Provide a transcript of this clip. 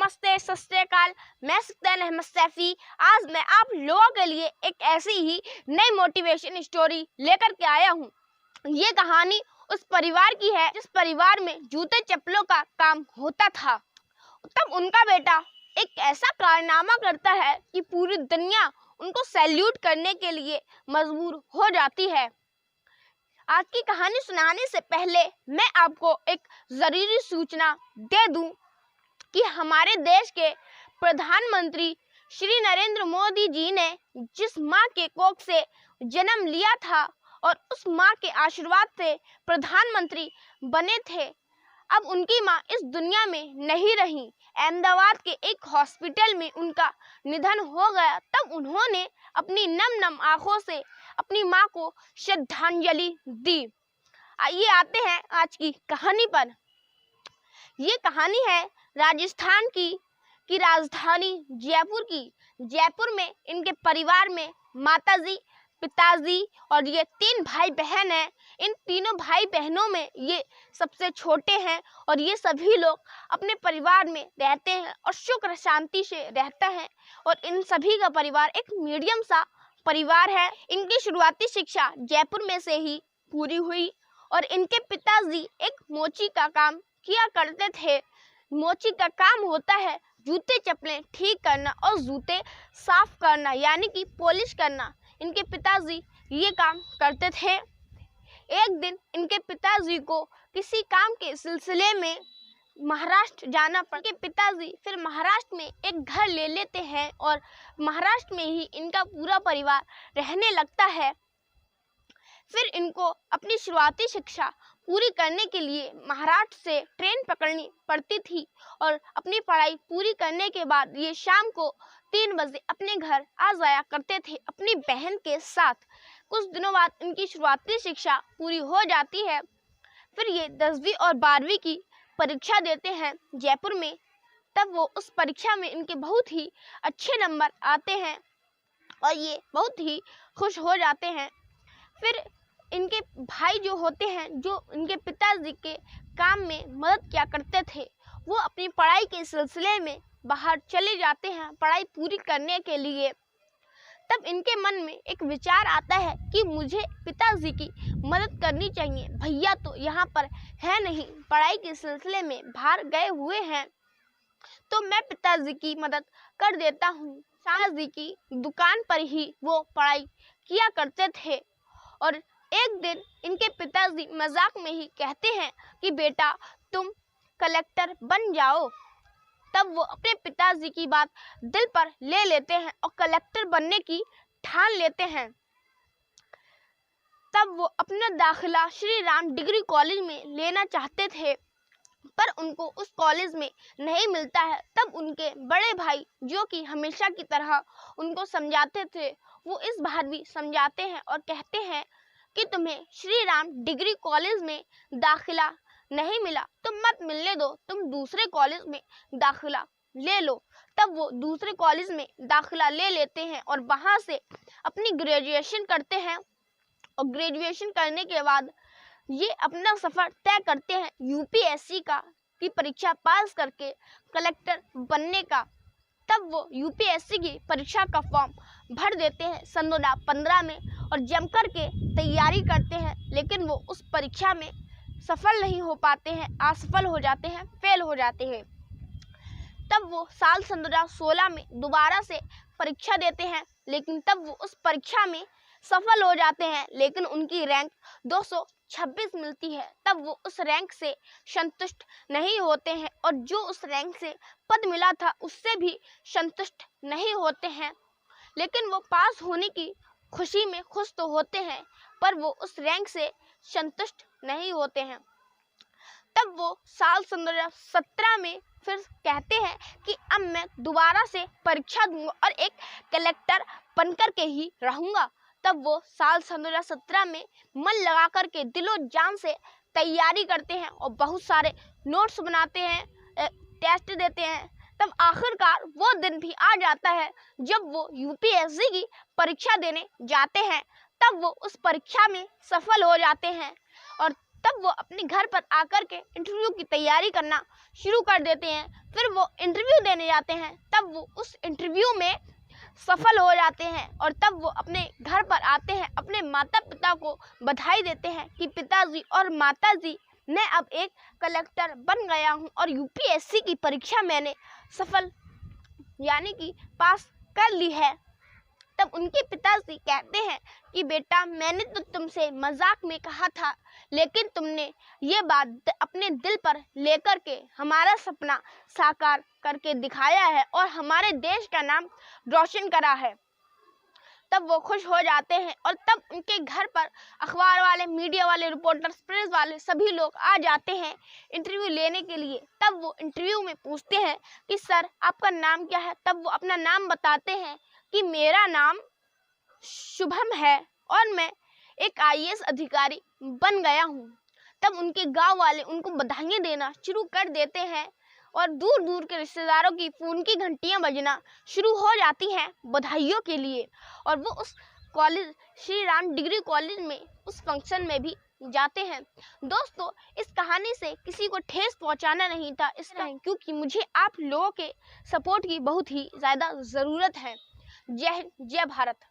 नमस्ते, सत श्री अकाल। मैं सुल्तान अहमद सैफी आज मैं आप लोगों के लिए एक ऐसी ही नई मोटिवेशन स्टोरी लेकर के आया हूँ। ये कहानी उस परिवार की है जिस परिवार में जूते चप्पलों का काम होता था। तब उनका बेटा एक ऐसा कारनामा करता है कि पूरी दुनिया उनको सैल्यूट करने के लिए मजबूर हो जाती है। आज की कहानी सुनाने से पहले मैं आपको एक जरूरी सूचना दे दूं कि हमारे देश के प्रधानमंत्री श्री नरेंद्र मोदी जी ने जिस माँ के कोख से जन्म लिया था और उस माँ के आशीर्वाद से प्रधानमंत्री बने थे, अब उनकी माँ इस दुनिया में नहीं रही। अहमदाबाद के एक हॉस्पिटल में उनका निधन हो गया। तब उन्होंने अपनी नम नम आंखों से अपनी माँ को श्रद्धांजलि दी। आइए आते हैं आज की कहानी पर। ये कहानी है राजस्थान की राजधानी जयपुर की। जयपुर में इनके परिवार में माताजी, पिताजी और ये 3 भाई बहन हैं। इन तीनों भाई बहनों में ये सबसे छोटे हैं और ये सभी लोग अपने परिवार में रहते हैं और सुख शांति से रहता है। और इन सभी का परिवार एक मीडियम सा परिवार है। इनकी शुरुआती शिक्षा जयपुर में से ही पूरी हुई और इनके पिताजी एक मोची का काम किया करते थे। मोची का काम होता है जूते चप्पलें ठीक करना और जूते साफ करना, यानी कि पॉलिश करना। इनके पिताजी ये काम करते थे। एक दिन इनके पिताजी को किसी काम के सिलसिले में महाराष्ट्र जाना पड़ा। इनके पिताजी फिर महाराष्ट्र में एक घर ले लेते हैं और महाराष्ट्र में ही इनका पूरा परिवार रहने लगता है। फिर इनको अपनी शुरुआती शिक्षा पूरी करने के लिए महाराष्ट्र से ट्रेन पकड़नी पड़ती थी और अपनी पढ़ाई पूरी करने के बाद ये शाम को 3 बजे अपने घर आ जाया करते थे अपनी बहन के साथ। कुछ दिनों बाद इनकी शुरुआती शिक्षा पूरी हो जाती है। फिर ये 10वीं और 12वीं की परीक्षा देते हैं जयपुर में। तब वो उस परीक्षा में इनके बहुत ही अच्छे नंबर आते हैं और ये बहुत ही खुश हो जाते हैं। फिर इनके भाई जो होते हैं, जो इनके पिताजी के काम में मदद किया करते थे, वो अपनी पढ़ाई के सिलसिले में बाहर चले जाते हैं पढ़ाई पूरी करने के लिए। तब इनके मन में एक विचार आता है कि मुझे पिताजी की मदद करनी चाहिए। भैया तो यहाँ पर है नहीं, पढ़ाई के सिलसिले में बाहर गए हुए हैं, तो मैं पिताजी की मदद कर देता हूँ। पिताजी की दुकान पर ही वो पढ़ाई किया करते थे और एक दिन इनके पिताजी मजाक में ही कहते हैं कि बेटा तुम कलेक्टर बन जाओ। तब वो अपने पिताजी की बात दिल पर ले लेते हैं और कलेक्टर बनने की ठान लेते हैं। तब वो अपना दाखिला श्री राम डिग्री कॉलेज में लेना चाहते थे, पर उनको उस कॉलेज में नहीं मिलता है। तब उनके बड़े भाई, जो कि हमेशा की तरह उनको समझाते थे, वो इस बार भी समझाते हैं और कहते हैं कि तुम्हें श्री राम डिग्री कॉलेज में दाखिला नहीं मिला तो मत मिलने दो, तुम दूसरे कॉलेज में दाखिला ले लो। तब वो दूसरे कॉलेज में दाखिला ले लेते हैं और वहाँ से अपनी ग्रेजुएशन करते हैं और ग्रेजुएशन करने के बाद ये अपना सफ़र तय करते हैं यूपीएससी की परीक्षा पास करके कलेक्टर बनने का। तब वो यूपीएससी की परीक्षा का फॉर्म भर देते हैं सन 2015 में और जम कर के तैयारी करते हैं, लेकिन वो उस परीक्षा में सफल नहीं हो पाते हैं, असफल हो जाते हैं, फेल हो जाते हैं। तब वो साल सन 2016 में दोबारा से परीक्षा देते हैं, लेकिन तब वो उस परीक्षा में सफल हो जाते हैं, लेकिन उनकी रैंक 226 मिलती है। तब वो उस रैंक से संतुष्ट नहीं होते हैं और जो उस रैंक से पद मिला था उससे भी संतुष्ट नहीं होते हैं, लेकिन वो पास होने की खुशी में खुश तो होते हैं, पर वो उस रैंक से संतुष्ट नहीं होते हैं। तब वो साल 2017 में फिर कहते हैं कि अब मैं दोबारा से परीक्षा दूंगा और एक कलेक्टर बनकर के ही रहूंगा। तब वो साल 2017 में मन लगा कर के दिलो जान से तैयारी करते हैं और बहुत सारे नोट्स बनाते हैं, टेस्ट देते हैं। तब आखिरकार वो दिन भी आ जाता है जब वो यूपीएससी की परीक्षा देने जाते हैं। तब वो उस परीक्षा में सफल हो जाते हैं और तब वो अपने घर पर आकर के इंटरव्यू की तैयारी करना शुरू कर देते हैं। फिर वो इंटरव्यू देने जाते हैं, तब वो उस इंटरव्यू में सफल हो जाते हैं और तब वो अपने घर पर आते हैं, अपने माता पिता को बधाई देते हैं कि पिताजी और माताजी, मैं अब एक कलेक्टर बन गया हूँ और यूपीएससी की परीक्षा मैंने सफल यानी कि पास कर ली है। तब उनके पिताजी कहते हैं कि बेटा, मैंने तो तुमसे मजाक में कहा था, लेकिन तुमने ये बात अपने दिल पर लेकर के हमारा सपना साकार करके दिखाया है और हमारे देश का नाम रोशन करा है। तब वो खुश हो जाते हैं और तब उनके घर पर अखबार वाले, मीडिया वाले, रिपोर्टर्स, प्रेस वाले सभी लोग आ जाते हैं इंटरव्यू लेने के लिए। तब वो इंटरव्यू में पूछते हैं कि सर, आपका नाम क्या है? तब वो अपना नाम बताते हैं कि मेरा नाम शुभम है और मैं एक आईएएस अधिकारी बन गया हूँ। तब उनके गांव वाले उनको बधाइयाँ देना शुरू कर देते हैं और दूर दूर के रिश्तेदारों की फ़ोन की घंटियां बजना शुरू हो जाती हैं बधाइयों के लिए। और वो उस college, Shri Ram degree college में, उस फंक्शन में भी जाते हैं। दोस्तों, इस कहानी से किसी को ठेस पहुंचाना नहीं था इसका, क्योंकि मुझे आप लोगों के सपोर्ट की बहुत ही ज़्यादा ज़रूरत है। जय हिंद, जय भारत।